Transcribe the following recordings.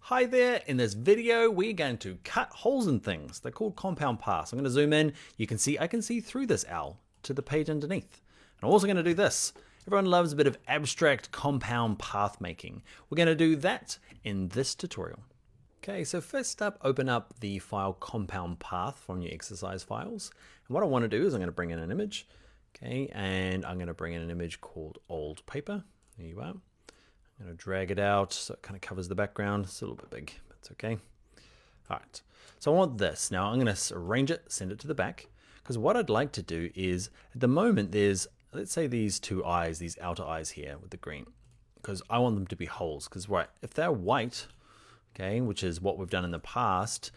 Hi there, in this video we're going to cut holes in things. They're called compound paths. I'm going to zoom in. You can see I can see through this owl to the page underneath. And I'm also going to do this. Everyone loves a bit of abstract compound path making. We're going to do that in this tutorial. Okay, so first up, open up the file compound path from your exercise files. And what I want to do is I'm going to bring in an image. Okay, and I'm going to bring in an image called old paper. There you are. I'm going to drag it out so it kind of covers the background. It's a little bit big, but it's okay. All right, so I want this. Now I'm going to arrange it, send it to the back, because what I'd like to do is, at the moment there's, let's say these two eyes, these outer eyes here with the green, because I want them to be holes, because right, if they're white, okay, which is what we've done in the past,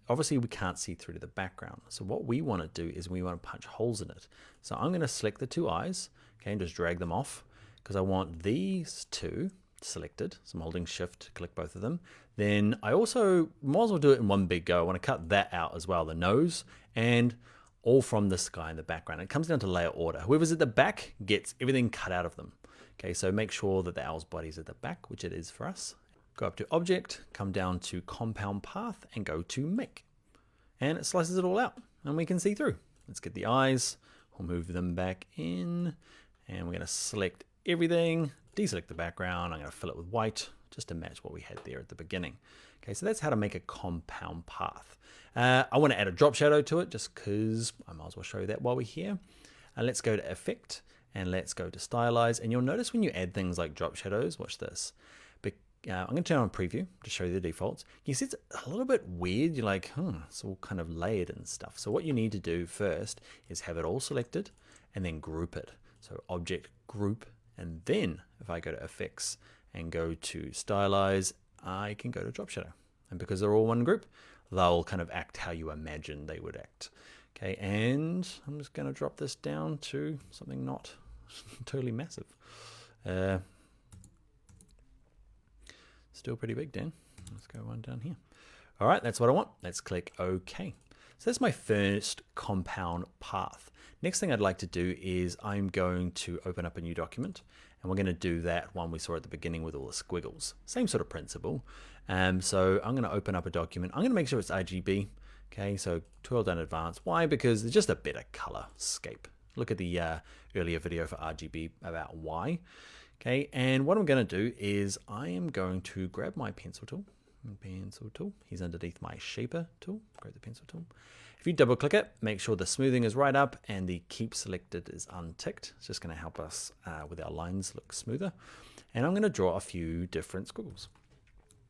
obviously we can't see through to the background. So what we want to do is we want to punch holes in it. So I'm going to select the two eyes, okay, and just drag them off, because I want these two selected. So I'm holding shift to click both of them. Then I also might as well do it in one big go. I want to cut that out as well, the nose, and all from this guy in the background. It comes down to layer order. Whoever's at the back gets everything cut out of them. Okay, so make sure that the owl's body is at the back, which it is for us. Go up to Object, come down to Compound Path, and go to Make. And it slices it all out, and we can see through. Let's get the eyes. We'll move them back in, and we're going to select everything, deselect the background. I'm going to fill it with white just to match what we had there at the beginning. Okay, so that's how to make a compound path. I want to add a drop shadow to it just because I might as well show you that while we're here. Let's go to Effect and let's go to Stylize. And you'll notice when you add things like drop shadows, watch this. I'm going to turn on Preview to show you the defaults. You see it's a little bit weird. You're like, it's all kind of layered and stuff. So what you need to do first is have it all selected and then group it. So Object, Group, and then if I go to Effects and go to Stylize, I can go to Drop Shadow. And because they're all one group, they'll kind of act how you imagine they would act. Okay, and I'm just going to drop this down to something not totally massive. Still pretty big, Dan. Let's go one down here. All right, that's what I want. Let's click OK. So that's my first compound path. Next thing I'd like to do is I'm going to open up a new document, and we're going to do that one we saw at the beginning with all the squiggles. Same sort of principle. So I'm going to open up a document. I'm going to make sure it's RGB. Okay, so 12 down advanced. Why? Because it's just a better color scape. Look at the earlier video for RGB about why. Okay, and what I'm going to do is I am going to grab my pencil tool. He's underneath my shaper tool. Grab the pencil tool. If you double click it, make sure the smoothing is right up and the keep selected is unticked. It's just going to help us with our lines look smoother. And I'm going to draw a few different squiggles.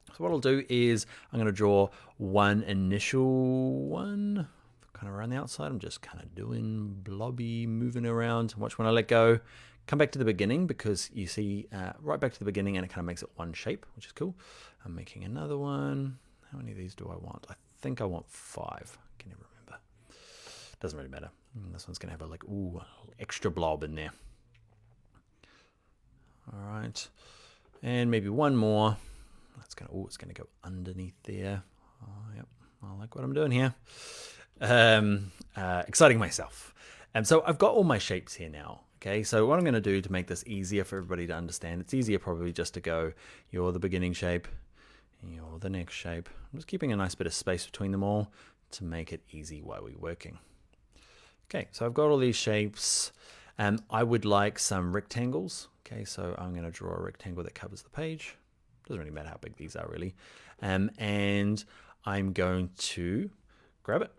So what I'll do is I'm going to draw one initial one kind of around the outside. I'm just kind of doing blobby, moving around. Watch when I let go. Come back to the beginning, because you see right back to the beginning, and it kind of makes it one shape, which is cool. I'm making another one. How many of these do I want? I think I want 5. I can never remember. Doesn't really matter. This one's going to have a extra blob in there. All right, and maybe one more. It's going to go underneath there. Oh, yep, I like what I'm doing here. Exciting myself. So I've got all my shapes here now. Okay, so what I'm going to do to make this easier for everybody to understand, it's easier probably just to go, you're the beginning shape, you're the next shape. I'm just keeping a nice bit of space between them all to make it easy while we're working. Okay, so I've got all these shapes. I would like some rectangles. Okay, so I'm going to draw a rectangle that covers the page. Doesn't really matter how big these are really. And I'm going to grab it.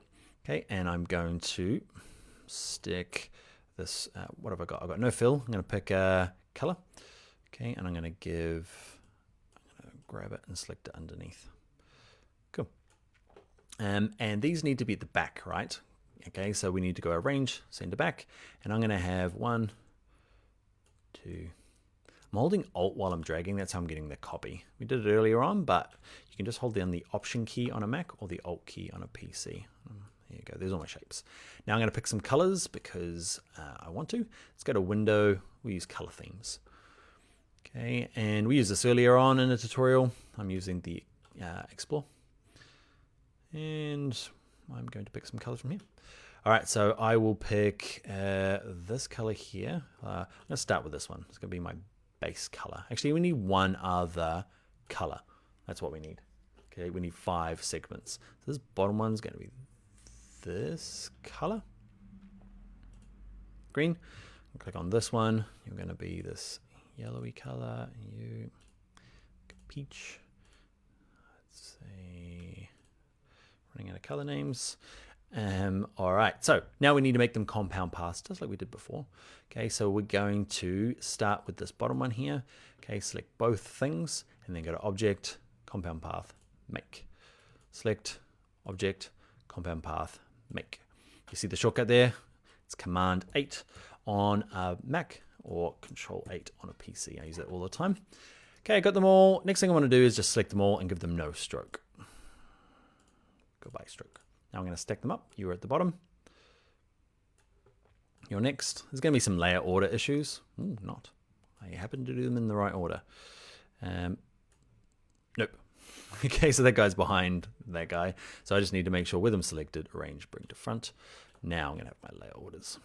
Okay, and I'm going to stick this, what have I got? I've got no fill. I'm going to pick a color. Okay, and I'm going to grab it and select it underneath. Cool. And these need to be at the back, right? Okay, so we need to go arrange, send to back, and I'm going to have 1, 2. I'm holding Alt while I'm dragging. That's how I'm getting the copy. We did it earlier on, but you can just hold down the Option key on a Mac or the Alt key on a PC. There you go, there's all my shapes. Now I'm going to pick some colors because I want to. Let's go to Window, we use color themes. Okay, and we used this earlier on in a tutorial. I'm using the Explore. And I'm going to pick some colors from here. All right, so I will pick this color here. I'm going to start with this one. It's going to be my base color. Actually, we need one other color. That's what we need. Okay, we need 5 segments. So this bottom one's going to be this color, green. Click on this one. You're going to be this yellowy color. You peach. Let's say running out of color names. All right, so now we need to make them compound paths, just like we did before. Okay, so we're going to start with this bottom one here. Okay, select both things and then go to Object, Compound Path, Make. Select Object, Compound Path, Make. You see the shortcut there? It's Command 8 on a Mac or Control 8 on a PC. I use that all the time. Okay, I got them all. Next thing I want to do is just select them all and give them no stroke. Go by stroke. Now I'm going to stack them up. You're at the bottom. You're next. There's going to be some layer order issues. Ooh, not. I happen to do them in the right order. Nope. Okay, so that guy's behind that guy. So I just need to make sure with them selected, arrange, bring to front. Now I'm going to have my layer orders.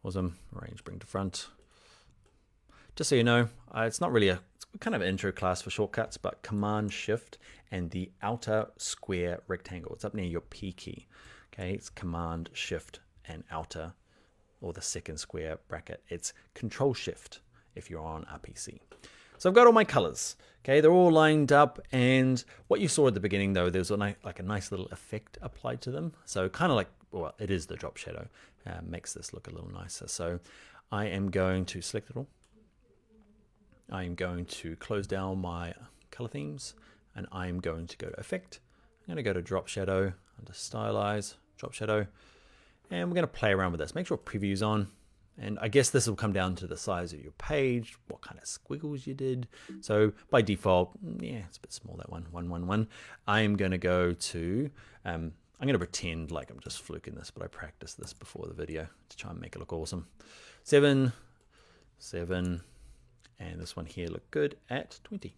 Awesome. Arrange, bring to front. Just so you know, it's not really it's kind of an intro class for shortcuts, but Command Shift and the outer square rectangle. It's up near your P key. Okay, it's Command Shift and outer, or the second square bracket. It's Control Shift if you're on a PC. So I've got all my colors. Okay, they're all lined up, and what you saw at the beginning though, there's like a nice little effect applied to them. So kind of like, well, it is the drop shadow, makes this look a little nicer. So I am going to select it all. I'm going to close down my color themes, and I'm going to go to Effect. I'm going to go to Drop Shadow, under Stylize, Drop Shadow, and we're going to play around with this. Make sure Preview's on, and I guess this will come down to the size of your page, what kind of squiggles you did. So by default, yeah, it's a bit small, that one, 111. I'm going to go to, I'm going to pretend like I'm just fluking this, but I practiced this before the video to try and make it look awesome. 7, 7, and this one here looked good at 20.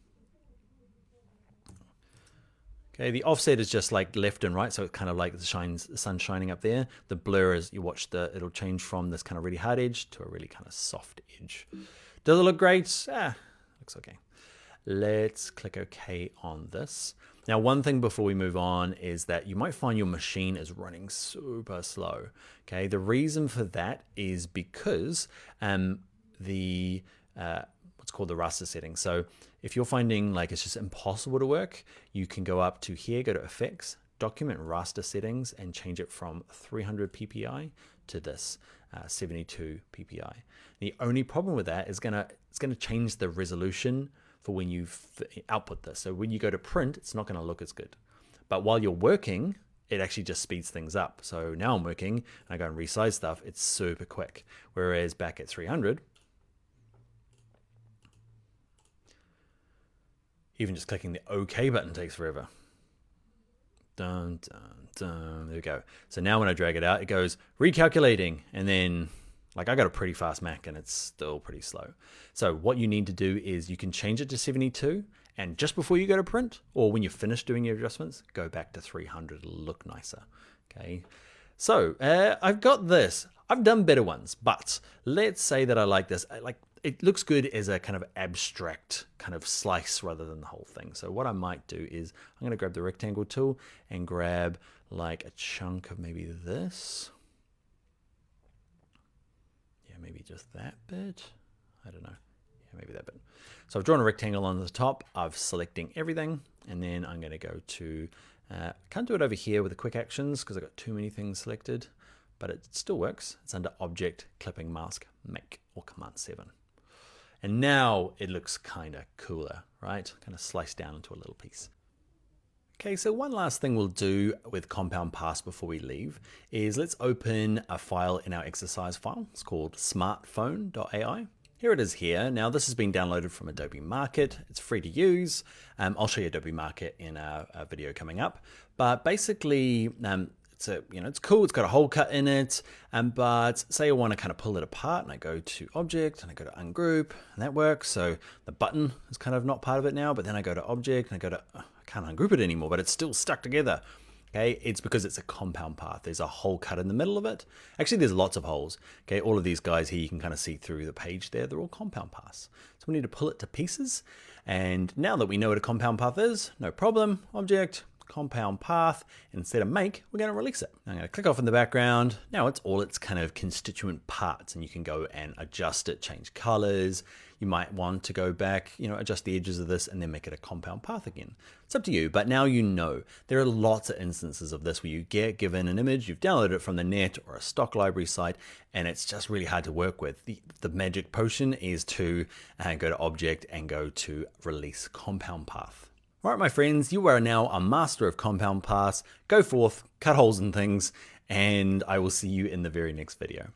Okay, the offset is just like left and right, so it's kind of like the sun shining up there. The blur is, you watch it'll change from this kind of really hard edge to a really kind of soft edge. Does it look great? Looks okay. Let's click OK on this. Now, one thing before we move on is that you might find your machine is running super slow. Okay, the reason for that is because what's called the raster setting. So if you're finding like it's just impossible to work, you can go up to here, go to Effects, Document Raster Settings, and change it from 300 ppi to this 72 ppi. The only problem with that is it's gonna change the resolution for when you output this. So when you go to print, it's not gonna look as good. But while you're working, it actually just speeds things up. So now I'm working and I go and resize stuff, it's super quick. Whereas back at 300, even just clicking the OK button takes forever. Dun, dun, dun. There we go. So now when I drag it out, it goes recalculating. And then, like, I got a pretty fast Mac and it's still pretty slow. So what you need to do is you can change it to 72. And just before you go to print, or when you're finished doing your adjustments, go back to 300. It'll look nicer. Okay. So I've got this. I've done better ones, but let's say that I like this. It looks good as a kind of abstract kind of slice rather than the whole thing. So what I might do is I'm going to grab the rectangle tool and grab like a chunk of maybe this. Yeah, maybe just that bit. I don't know. Yeah, maybe that bit. So I've drawn a rectangle on the top. I'm selecting everything, and then I'm going to go to, can't do it over here with the quick actions because I've got too many things selected, but it still works. It's under Object, Clipping Mask, Make, or Command 7. And now it looks kind of cooler, right? Kind of sliced down into a little piece. Okay, so one last thing we'll do with Compound Pass before we leave is let's open a file in our exercise file. It's called smartphone.ai. Here it is here. Now this has been downloaded from Adobe Market. It's free to use. I'll show you Adobe Market in a video coming up. But basically, it's cool. It's got a hole cut in it. But say I want to kind of pull it apart, and I go to Object and I go to Ungroup, and that works. So the button is kind of not part of it now. But then I go to Object and I go to I can't ungroup it anymore, but it's still stuck together. Okay, it's because it's a compound path. There's a hole cut in the middle of it. Actually, there's lots of holes. Okay, all of these guys here, you can kind of see through the page there. They're all compound paths. So we need to pull it to pieces. And now that we know what a compound path is, no problem. Object, compound path. Instead of make, we're going to release it. I'm going to click off in the background. Now it's all its kind of constituent parts, and you can go and adjust it, change colors. You might want to go back, adjust the edges of this and then make it a compound path again. It's up to you, but now you know. There are lots of instances of this where you get given an image, you've downloaded it from the net or a stock library site, and it's just really hard to work with. The magic potion is to go to object and go to release compound path. All right, my friends, you are now a master of compound paths. Go forth, cut holes in things, and I will see you in the very next video.